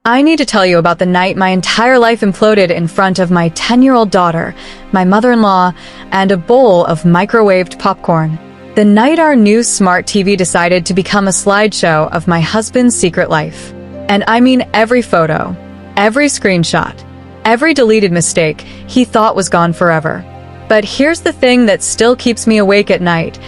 I need to tell you about the night my entire life imploded in front of my 10-year-old daughter, my mother-in-law, and a bowl of microwaved popcorn. The night our new smart TV decided to become a slideshow of my husband's secret life. And I mean every photo, every screenshot, every deleted mistake he thought was gone forever. But here's the thing that still keeps me awake at night.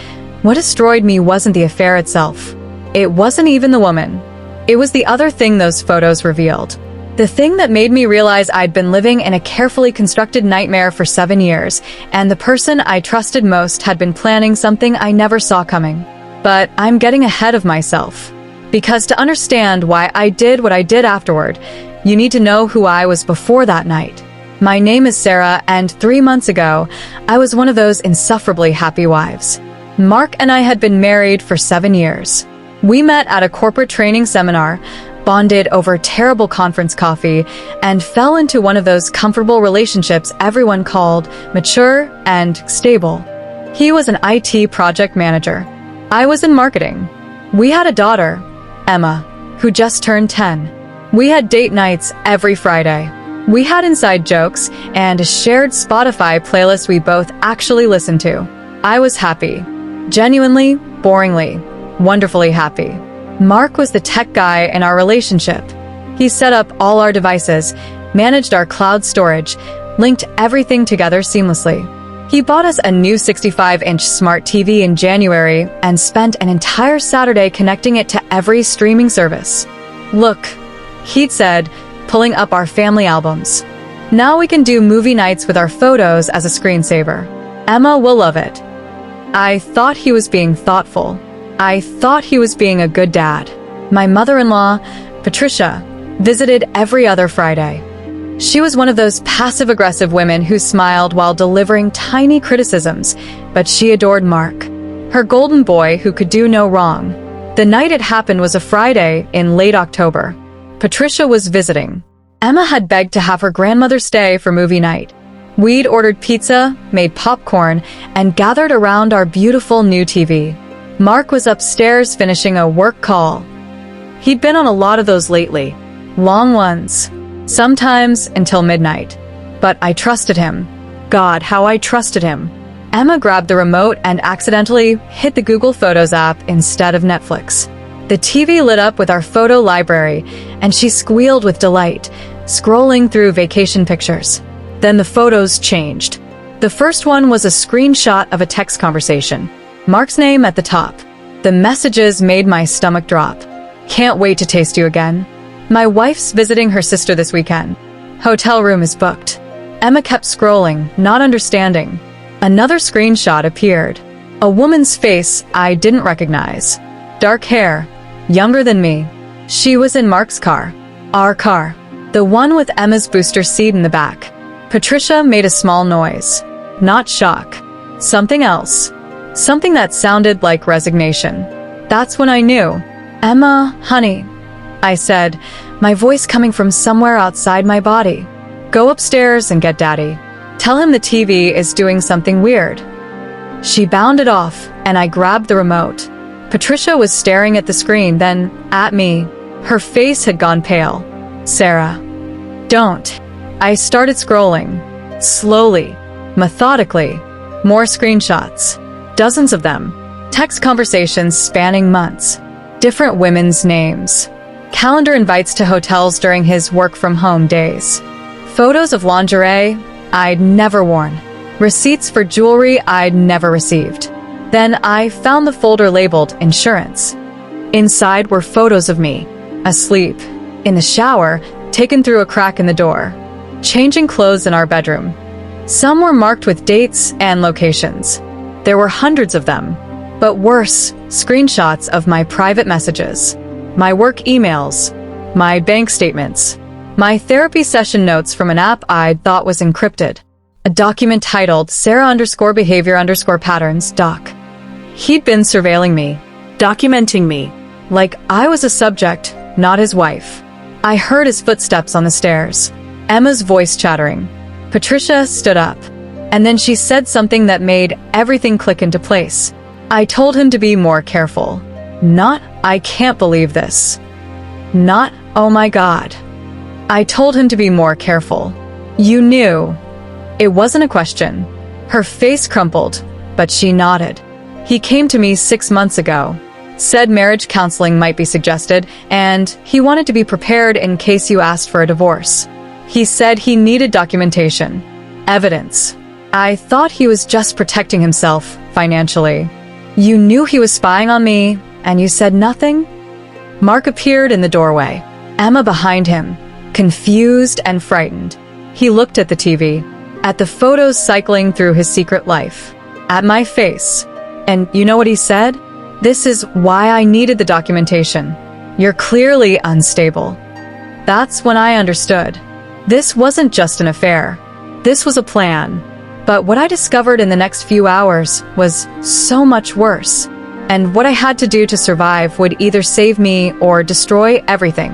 What destroyed me wasn't the affair itself. It wasn't even the woman. It was the other thing those photos revealed. The thing that made me realize I'd been living in a carefully constructed nightmare for 7 years, and the person I trusted most had been planning something I never saw coming. But I'm getting ahead of myself. Because to understand why I did what I did afterward, you need to know who I was before that night. My name is Sarah, and 3 months ago, I was one of those insufferably happy wives. Mark and I had been married for 7 years. We met at a corporate training seminar, bonded over terrible conference coffee, and fell into one of those comfortable relationships everyone called mature and stable. He was an IT project manager. I was in marketing. We had a daughter, Emma, who just turned 10. We had date nights every Friday. We had inside jokes and a shared Spotify playlist we both actually listened to. I was happy. Genuinely, boringly, wonderfully happy. Mark was the tech guy in our relationship. He set up all our devices, managed our cloud storage, linked everything together seamlessly. He bought us a new 65-inch smart TV in January and spent an entire Saturday connecting it to every streaming service. Look, he'd said, pulling up our family albums. Now we can do movie nights with our photos as a screensaver. Emma will love it. I thought he was being thoughtful. I thought he was being a good dad. My mother-in-law, Patricia, visited every other Friday. She was one of those passive-aggressive women who smiled while delivering tiny criticisms, but she adored Mark, her golden boy who could do no wrong. The night it happened was a Friday in late October. Patricia was visiting. Emma had begged to have her grandmother stay for movie night. We'd ordered pizza, made popcorn, and gathered around our beautiful new TV. Mark was upstairs finishing a work call. He'd been on a lot of those lately, long ones, sometimes until midnight. But I trusted him. God, how I trusted him. Emma grabbed the remote and accidentally hit the Google Photos app instead of Netflix. The TV lit up with our photo library, and she squealed with delight, scrolling through vacation pictures. Then the photos changed. The first one was a screenshot of a text conversation. Mark's name at the top. The messages made my stomach drop. Can't wait to taste you again. My wife's visiting her sister this weekend. Hotel room is booked. Emma kept scrolling, not understanding. Another screenshot appeared. A woman's face I didn't recognize. Dark hair, younger than me. She was in Mark's car. Our car. The one with Emma's booster seat in the back. Patricia made a small noise. Not shock. Something else. Something that sounded like resignation. That's when I knew. Emma, honey, I said, my voice coming from somewhere outside my body. Go upstairs and get Daddy. Tell him the TV is doing something weird. She bounded off, and I grabbed the remote. Patricia was staring at the screen, then at me. Her face had gone pale. Sarah. Don't. I started scrolling. Slowly. Methodically. More screenshots. Dozens of them. Text conversations spanning months. Different women's names. Calendar invites to hotels during his work-from-home days. Photos of lingerie I'd never worn. Receipts for jewelry I'd never received. Then I found the folder labeled insurance. Inside were photos of me, asleep, in the shower, taken through a crack in the door, changing clothes in our bedroom. Some were marked with dates and locations. There were hundreds of them, but worse, screenshots of my private messages, my work emails, my bank statements, my therapy session notes from an app I'd thought was encrypted, a document titled Sarah_behavior_patterns doc. He'd been surveilling me, documenting me, like I was a subject, not his wife. I heard his footsteps on the stairs, Emma's voice chattering. Patricia stood up. And then she said something that made everything click into place. I told him to be more careful. Not, I can't believe this. Not, oh my God. I told him to be more careful. You knew. It wasn't a question. Her face crumpled, but she nodded. He came to me 6 months ago, said marriage counseling might be suggested, and he wanted to be prepared in case you asked for a divorce. He said he needed documentation, evidence. I thought he was just protecting himself financially. You knew he was spying on me, and you said nothing? Mark appeared in the doorway, Emma behind him, confused and frightened. He looked at the TV, at the photos cycling through his secret life, at my face. And you know what he said? This is why I needed the documentation. You're clearly unstable. That's when I understood. This wasn't just an affair. This was a plan. But what I discovered in the next few hours was so much worse. And what I had to do to survive would either save me or destroy everything.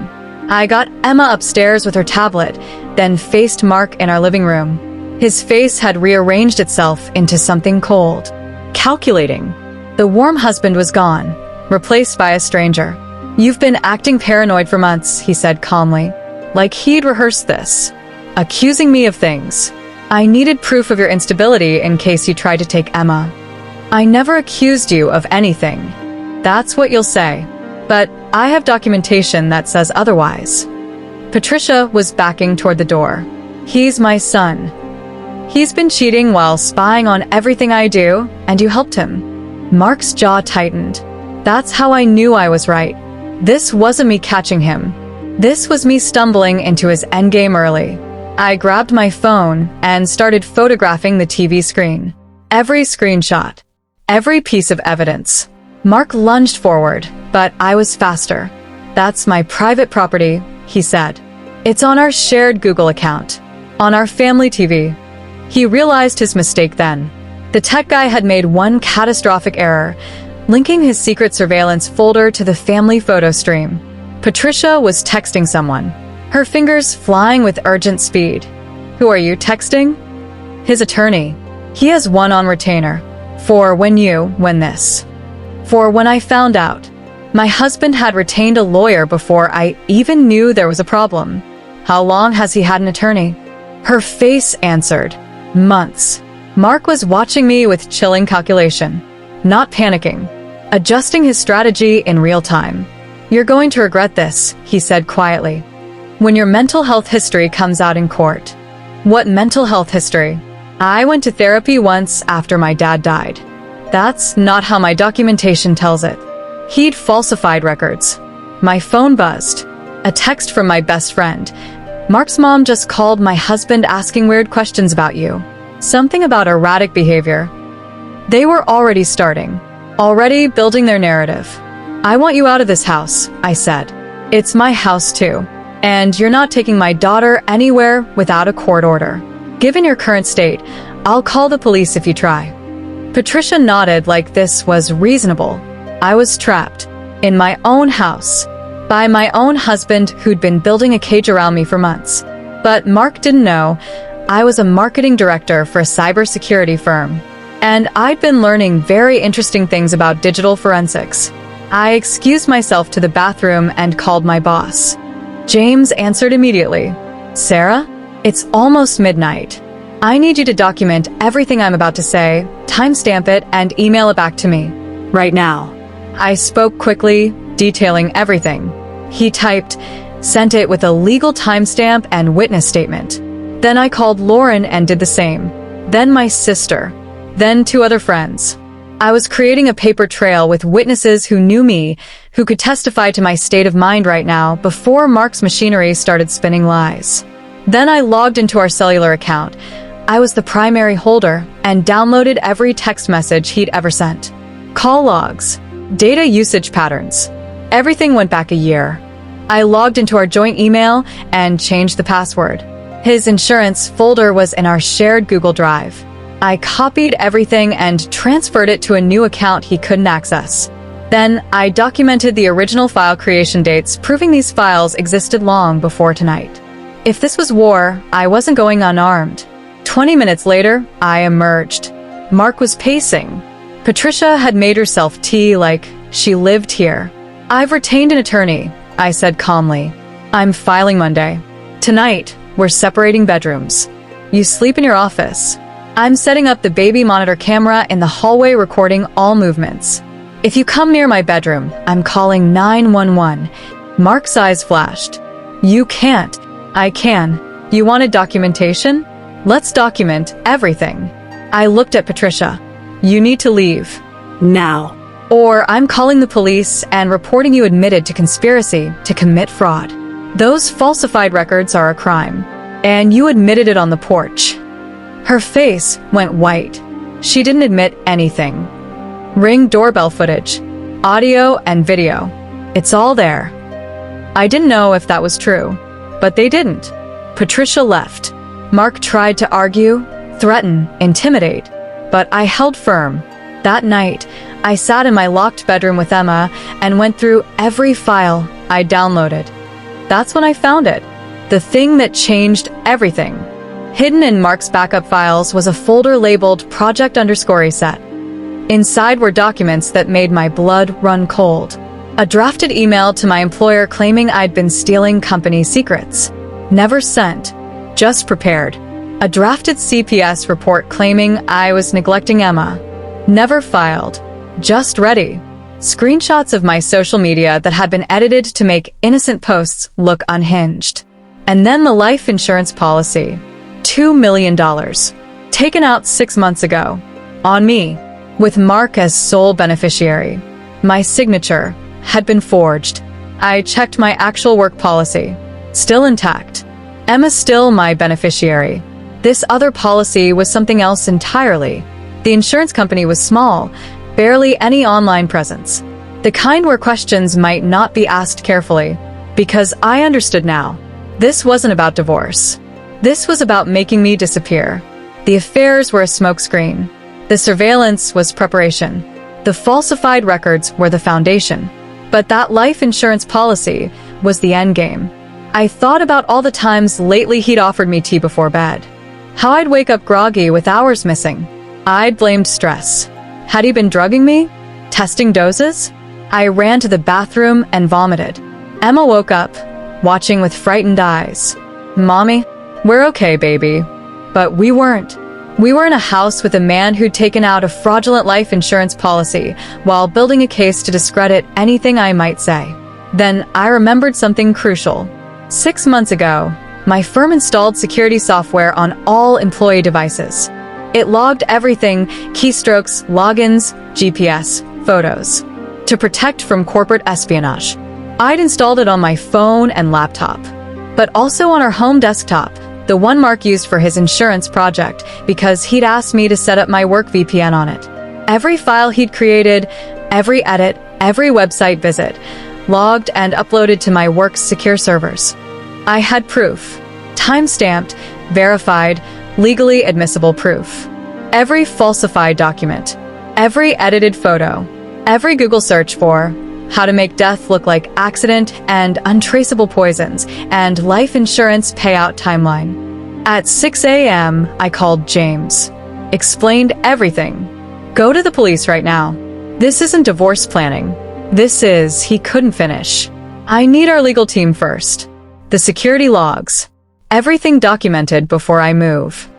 I got Emma upstairs with her tablet, then faced Mark in our living room. His face had rearranged itself into something cold, calculating. The warm husband was gone, replaced by a stranger. You've been acting paranoid for months, he said calmly, like he'd rehearsed this, accusing me of things. I needed proof of your instability in case you tried to take Emma. I never accused you of anything. That's what you'll say. But I have documentation that says otherwise. Patricia was backing toward the door. He's my son. He's been cheating while spying on everything I do, and you helped him. Mark's jaw tightened. That's how I knew I was right. This wasn't me catching him. This was me stumbling into his endgame early. I grabbed my phone and started photographing the TV screen. Every screenshot. Every piece of evidence. Mark lunged forward, but I was faster. That's my private property, he said. It's on our shared Google account. On our family TV. He realized his mistake then. The tech guy had made one catastrophic error, linking his secret surveillance folder to the family photo stream. Patricia was texting someone, her fingers flying with urgent speed. Who are you texting? His attorney. He has one on retainer. For when this. For when I found out. My husband had retained a lawyer before I even knew there was a problem. How long has he had an attorney? Her face answered. Months. Mark was watching me with chilling calculation, not panicking, adjusting his strategy in real time. You're going to regret this, he said quietly. When your mental health history comes out in court. What mental health history? I went to therapy once after my dad died. That's not how my documentation tells it. He'd falsified records. My phone buzzed. A text from my best friend. Mark's mom just called my husband asking weird questions about you. Something about erratic behavior. They were already starting. Already building their narrative. I want you out of this house, I said. It's my house too. And you're not taking my daughter anywhere without a court order. Given your current state, I'll call the police if you try. Patricia nodded like this was reasonable. I was trapped. In my own house. By my own husband who'd been building a cage around me for months. But Mark didn't know. I was a marketing director for a cybersecurity firm. And I'd been learning very interesting things about digital forensics. I excused myself to the bathroom and called my boss. James answered immediately. Sarah? It's almost midnight. I need you to document everything I'm about to say, timestamp it, and email it back to me. Right now. I spoke quickly, detailing everything. He typed, sent it with a legal timestamp and witness statement. Then I called Lauren and did the same. Then my sister. Then 2 other friends. I was creating a paper trail with witnesses who knew me, who could testify to my state of mind right now before Mark's machinery started spinning lies. Then I logged into our cellular account. I was the primary holder and downloaded every text message he'd ever sent. Call logs. Data usage patterns. Everything went back a year. I logged into our joint email and changed the password. His insurance folder was in our shared Google Drive. I copied everything and transferred it to a new account he couldn't access. Then I documented the original file creation dates, proving these files existed long before tonight. If this was war, I wasn't going unarmed. 20 minutes later, I emerged. Mark was pacing. Patricia had made herself tea like she lived here. I've retained an attorney, I said calmly. I'm filing Monday. Tonight, we're separating bedrooms. You sleep in your office. I'm setting up the baby monitor camera in the hallway, recording all movements. If you come near my bedroom, I'm calling 911. Mark's eyes flashed. You can't. I can. You wanted documentation? Let's document everything. I looked at Patricia. You need to leave. Now. Or I'm calling the police and reporting you admitted to conspiracy to commit fraud. Those falsified records are a crime. And you admitted it on the porch. Her face went white. She didn't admit anything. Ring doorbell footage, audio and video. It's all there. I didn't know if that was true, but they didn't. Patricia left. Mark tried to argue, threaten, intimidate, but I held firm. That night, I sat in my locked bedroom with Emma and went through every file I downloaded. That's when I found it. The thing that changed everything. Hidden in Mark's backup files was a folder labeled Project_Reset. Inside were documents that made my blood run cold. A drafted email to my employer claiming I'd been stealing company secrets. Never sent, just prepared. A drafted CPS report claiming I was neglecting Emma. Never filed, just ready. Screenshots of my social media that had been edited to make innocent posts look unhinged. And then the life insurance policy. $2 million. Taken out 6 months ago. On me. With Mark as sole beneficiary. My signature had been forged. I checked my actual work policy. Still intact. Emma's still my beneficiary. This other policy was something else entirely. The insurance company was small, barely any online presence. The kind where questions might not be asked carefully. Because I understood now. This wasn't about divorce. This was about making me disappear. The affairs were a smokescreen. The surveillance was preparation. The falsified records were the foundation. But that life insurance policy was the endgame. I thought about all the times lately he'd offered me tea before bed. How I'd wake up groggy with hours missing. I'd blamed stress. Had he been drugging me? Testing doses? I ran to the bathroom and vomited. Emma woke up, watching with frightened eyes. Mommy? We're okay, baby. But we weren't. We were in a house with a man who'd taken out a fraudulent life insurance policy while building a case to discredit anything I might say. Then I remembered something crucial. 6 months ago, my firm installed security software on all employee devices. It logged everything, keystrokes, logins, GPS, photos, to protect from corporate espionage. I'd installed it on my phone and laptop, but also on our home desktop, the one Mark used for his insurance project, because he'd asked me to set up my work VPN on it. Every file he'd created, every edit, every website visit, logged and uploaded to my work's secure servers. I had proof. Time-stamped, verified, legally admissible proof. Every falsified document. Every edited photo. Every Google search for how to make death look like accident and untraceable poisons, and life insurance payout timeline. At 6 a.m., I called James. Explained everything. Go to the police right now. This isn't divorce planning. This is, he couldn't finish. I need our legal team first. The security logs. Everything documented before I move.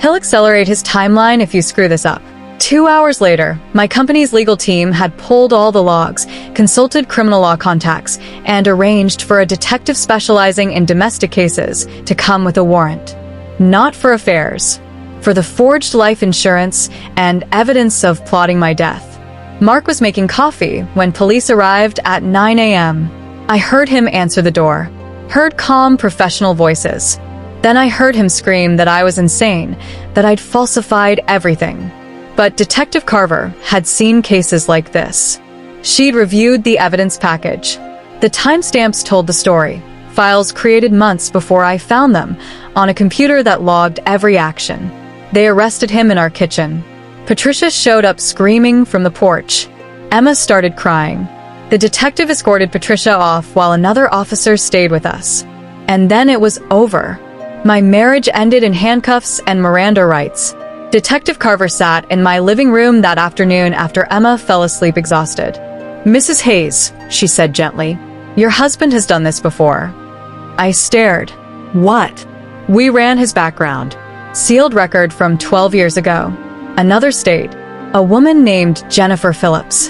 He'll accelerate his timeline if you screw this up. 2 hours later, my company's legal team had pulled all the logs, consulted criminal law contacts, and arranged for a detective specializing in domestic cases to come with a warrant. Not for affairs, for the forged life insurance and evidence of plotting my death. Mark was making coffee when police arrived at 9 a.m. I heard him answer the door, heard calm professional voices. Then I heard him scream that I was insane, that I'd falsified everything. But Detective Carver had seen cases like this. She'd reviewed the evidence package. The timestamps told the story, files created months before I found them, on a computer that logged every action. They arrested him in our kitchen. Patricia showed up screaming from the porch. Emma started crying. The detective escorted Patricia off while another officer stayed with us. And then it was over. My marriage ended in handcuffs and Miranda rights. Detective Carver sat in my living room that afternoon after Emma fell asleep exhausted. "Mrs. Hayes," she said gently, "your husband has done this before." I stared. What? We ran his background. Sealed record from 12 years ago. Another state. A woman named Jennifer Phillips.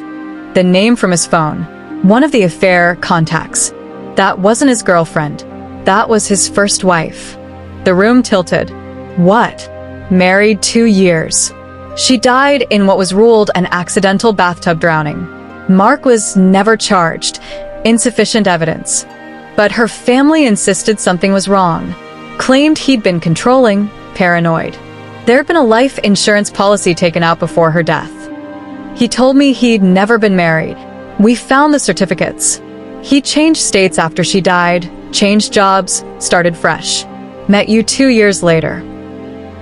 The name from his phone. One of the affair contacts. That wasn't his girlfriend. That was his first wife. The room tilted. What? Married 2 years. She died in what was ruled an accidental bathtub drowning. Mark was never charged. Insufficient evidence. But her family insisted something was wrong. Claimed he'd been controlling, paranoid. There had been a life insurance policy taken out before her death. He told me he'd never been married. We found the certificates. He changed states after she died, changed jobs, started fresh. Met you 2 years later.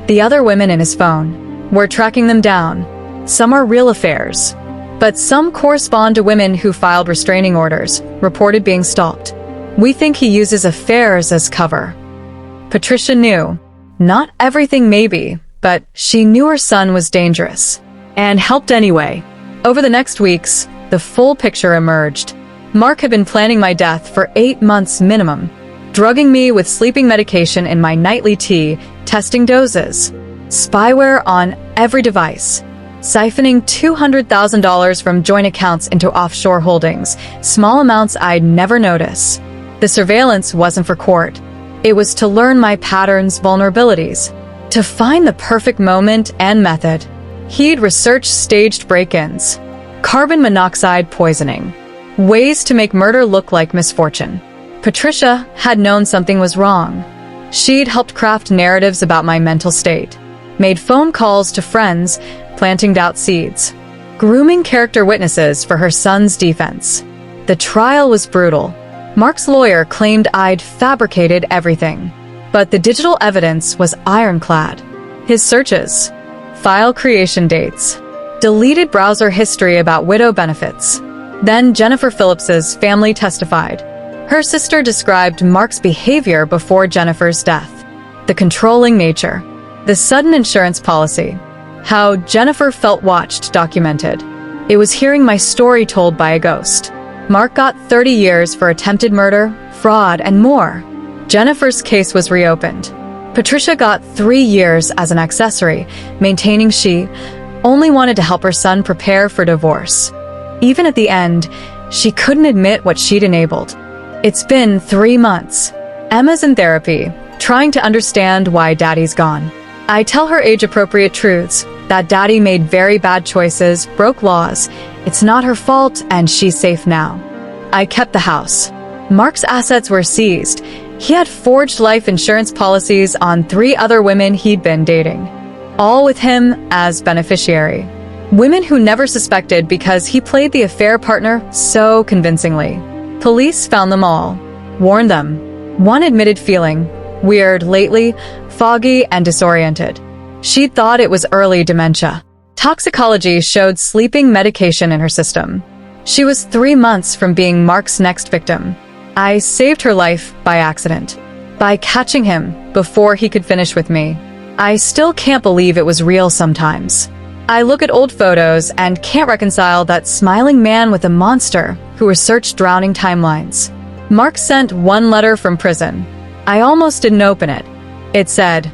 The other women in his phone, we're tracking them down. Some are real affairs. But some correspond to women who filed restraining orders, reported being stalked. We think he uses affairs as cover. Patricia knew. Not everything maybe, but she knew her son was dangerous. And helped anyway. Over the next weeks, the full picture emerged. Mark had been planning my death for 8 months minimum. Drugging me with sleeping medication in my nightly tea, testing doses. Spyware on every device. Siphoning $200,000 from joint accounts into offshore holdings, small amounts I'd never notice. The surveillance wasn't for court. It was to learn my patterns, vulnerabilities, to find the perfect moment and method. He'd researched staged break-ins, carbon monoxide poisoning, ways to make murder look like misfortune. Patricia had known something was wrong. She'd helped craft narratives about my mental state, made phone calls to friends, planting doubt seeds, grooming character witnesses for her son's defense. The trial was brutal. Mark's lawyer claimed I'd fabricated everything. But the digital evidence was ironclad. His searches, file creation dates, deleted browser history about widow benefits. Then Jennifer Phillips's family testified. Her sister described Mark's behavior before Jennifer's death. The controlling nature. The sudden insurance policy. How Jennifer felt watched documented. It was hearing my story told by a ghost. Mark got 30 years for attempted murder, fraud, and more. Jennifer's case was reopened. Patricia got 3 years as an accessory, maintaining she only wanted to help her son prepare for divorce. Even at the end, she couldn't admit what she'd enabled. It's been 3 months. Emma's in therapy, trying to understand why Daddy's gone. I tell her age-appropriate truths, that Daddy made very bad choices, broke laws. It's not her fault, and she's safe now. I kept the house. Mark's assets were seized. He had forged life insurance policies on 3 other women he'd been dating, all with him as beneficiary. Women who never suspected because he played the affair partner so convincingly. Police found them all, warned them. One admitted feeling weird lately, foggy and disoriented. She thought it was early dementia. Toxicology showed sleeping medication in her system. She was 3 months from being Mark's next victim. I saved her life by accident, by catching him before he could finish with me. I still can't believe it was real sometimes. I look at old photos and can't reconcile that smiling man with a monster who researched drowning timelines. Mark sent 1 letter from prison. I almost didn't open it. It said,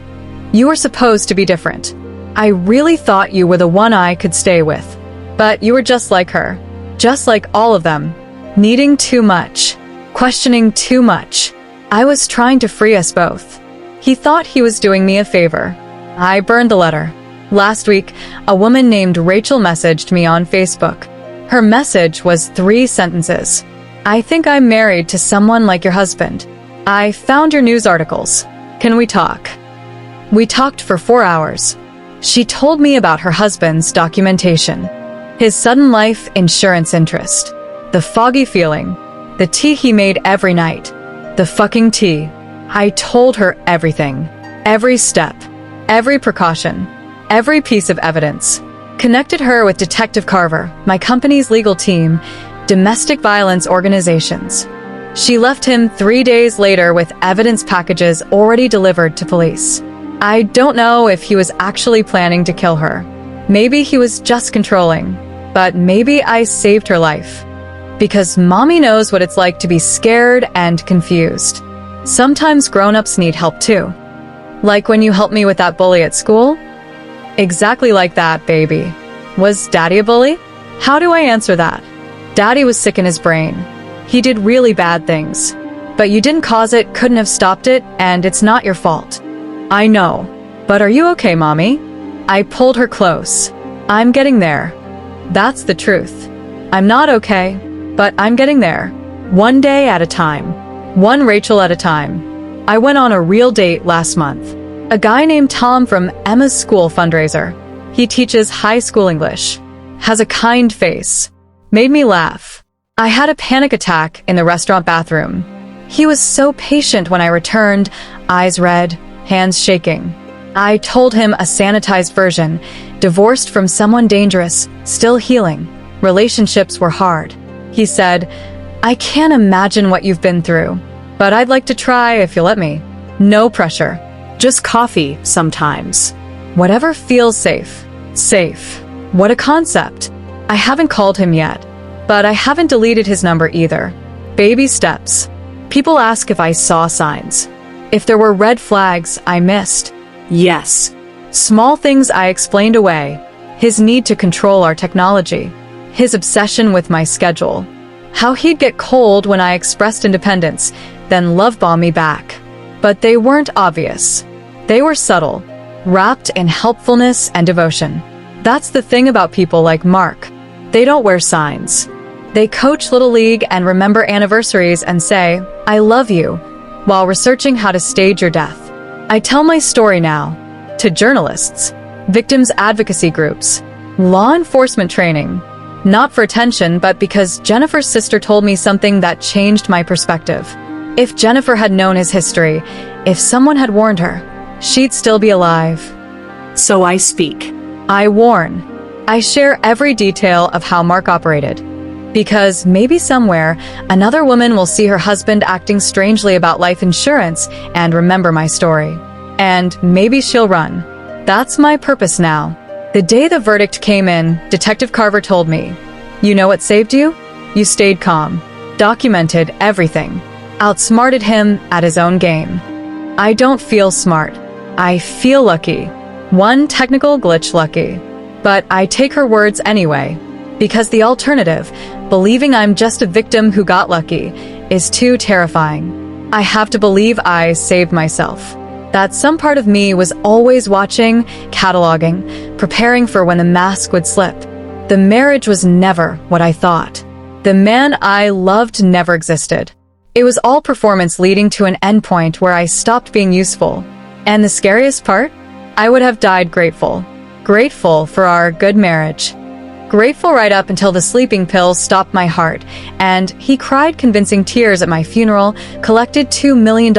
"You were supposed to be different. I really thought you were the one I could stay with. But you were just like her. Just like all of them. Needing too much. Questioning too much. I was trying to free us both." He thought he was doing me a favor. I burned the letter. Last week, a woman named Rachel messaged me on Facebook. Her message was 3 sentences. "I think I'm married to someone like your husband. I found your news articles. Can we talk?" We talked for 4 hours. She told me about her husband's documentation, his sudden life insurance interest, the foggy feeling, the tea he made every night, the fucking tea. I told her everything, every step, every precaution, every piece of evidence. Connected her with Detective Carver, my company's legal team, domestic violence organizations. She left him 3 days later with evidence packages already delivered to police. I don't know if he was actually planning to kill her. Maybe he was just controlling, but maybe I saved her life. Because mommy knows what it's like to be scared and confused. Sometimes grown-ups need help too. Like when you helped me with that bully at school? Exactly like that, baby. Was Daddy a bully? How do I answer that? Daddy was sick in his brain. He did really bad things. But you didn't cause it, couldn't have stopped it, and it's not your fault. I know. But are you okay, Mommy? I pulled her close. I'm getting there. That's the truth. I'm not okay, but I'm getting there. One day at a time. One Rachel at a time. I went on a real date last month. A guy named Tom from Emma's school fundraiser. He teaches high school English. Has a kind face. Made me laugh. I had a panic attack in the restaurant bathroom. He was so patient when I returned, eyes red, hands shaking. I told him a sanitized version, divorced from someone dangerous, still healing. Relationships were hard. He said, I can't imagine what you've been through, but I'd like to try if you'll let me. No pressure. Just coffee sometimes. Whatever feels safe. Safe. What a concept. I haven't called him yet, but I haven't deleted his number either. Baby steps. People ask if I saw signs. If there were red flags I missed. Yes. Small things I explained away. His need to control our technology. His obsession with my schedule. How he'd get cold when I expressed independence, then love-bomb me back. But they weren't obvious. They were subtle, wrapped in helpfulness and devotion. That's the thing about people like Mark. They don't wear signs. They coach Little League and remember anniversaries and say, I love you, while researching how to stage your death. I tell my story now to journalists, victims advocacy groups, law enforcement training, not for attention, but because Jennifer's sister told me something that changed my perspective. If Jennifer had known his history, if someone had warned her, she'd still be alive. So I speak. I warn. I share every detail of how Mark operated. Because maybe somewhere, another woman will see her husband acting strangely about life insurance and remember my story. And maybe she'll run. That's my purpose now. The day the verdict came in, Detective Carver told me, you know what saved you? You stayed calm, documented everything, outsmarted him at his own game. I don't feel smart. I feel lucky. One technical glitch lucky. But I take her words anyway. Because the alternative, believing I'm just a victim who got lucky, is too terrifying. I have to believe I saved myself. That some part of me was always watching, cataloging, preparing for when the mask would slip. The marriage was never what I thought. The man I loved never existed. It was all performance leading to an endpoint where I stopped being useful. And the scariest part? I would have died grateful. Grateful for our good marriage. Grateful right up until the sleeping pills stopped my heart, and he cried convincing tears at my funeral, collected $2 million,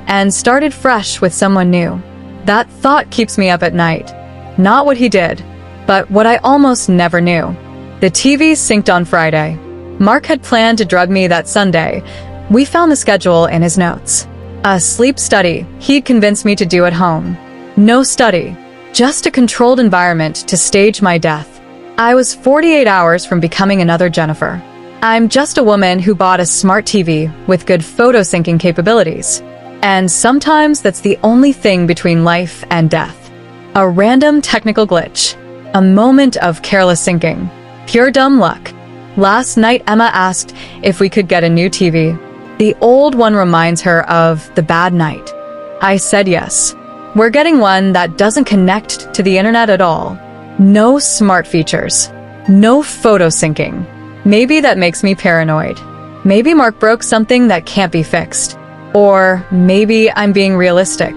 and started fresh with someone new. That thought keeps me up at night. Not what he did, but what I almost never knew. The TV synced on Friday. Mark had planned to drug me that Sunday. We found the schedule in his notes. A sleep study he'd convinced me to do at home. No study, just a controlled environment to stage my death. I was 48 hours from becoming another Jennifer. I'm just a woman who bought a smart TV with good photo syncing capabilities. And sometimes that's the only thing between life and death. A random technical glitch. A moment of careless syncing. Pure dumb luck. Last night Emma asked if we could get a new TV. The old one reminds her of the bad night. I said yes. We're getting one that doesn't connect to the internet at all. No smart features. No photo syncing. Maybe that makes me paranoid. Maybe Mark broke something that can't be fixed. Or maybe I'm being realistic.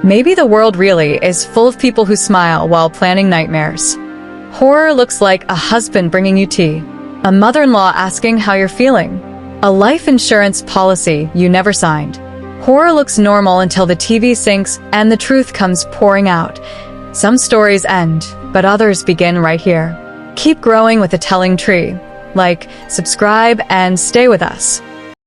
Maybe the world really is full of people who smile while planning nightmares. Horror looks like a husband bringing you tea. A mother-in-law asking how you're feeling. A life insurance policy you never signed. Horror looks normal until the TV syncs and the truth comes pouring out. Some stories end, but others begin right here. Keep growing with a telling tree. Like, subscribe, and stay with us.